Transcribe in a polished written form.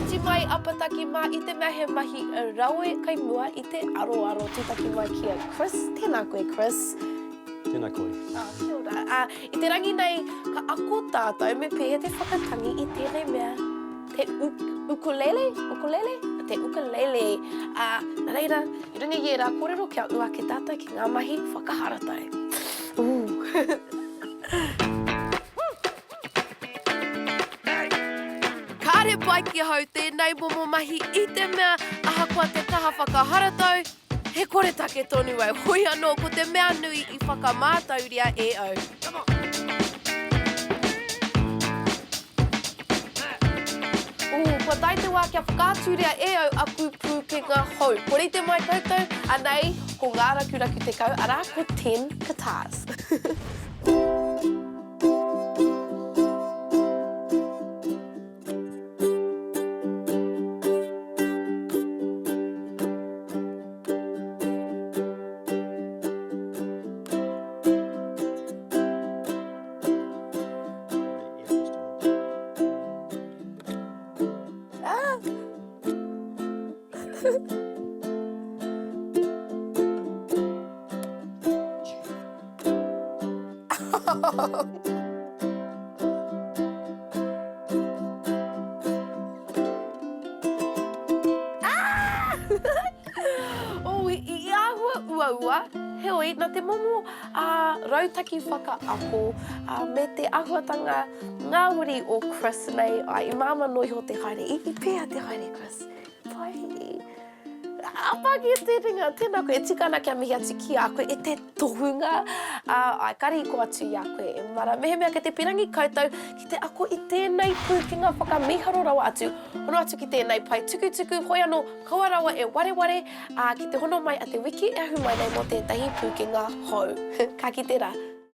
iti mai apataki mā I te mea he mahi raue kai mua I te aro tūtaki mai kia Chris. Tēnā koe, Chris. Tēnā koe. Kia ora. I te rangi nei, ka ako tātou me pēhea te whakatangi I tēnei mea. Te ukulele? Te ukulele. Nā reira, I runga i rā kōrero kia ua ke tātou ki ngā mahi whakaharatai. Kāre pai ki hau tēnei momo mahi I te mea ahakoa te taha whakaharatai. He kore take tonu au. Hoi anō ko te mea nui I whakamātauria e au. Kua tai te wā kia whakāturia e au aku Pukana hou. Kore te mai koutou, anei, ko ngā raku te kau, arā ko 10 guitars. I āhua ua, heoi, nā te momo rautaki whakaako me te āhuatanga ngāwiri o Chris nei, I māma noi ho te haere, I pēhea te haere, Chris. Pai. Apaki e te ringa, tēnā koe, e tika ana kia mihi atu ki a koe, e te tohunga, kari ko atu i a koe, e mara. Mehe mea ke te pirangi koutou, ki te ako I tēnei pūkenga whakamiharo rawa atu, hono atu ki tēnei pai tukutuku, hoi anō kaua rawa e wareware, ki te hono mai a te wiki, e ahu mai nei mo tētahi pūkenga hou. Ka kite rā.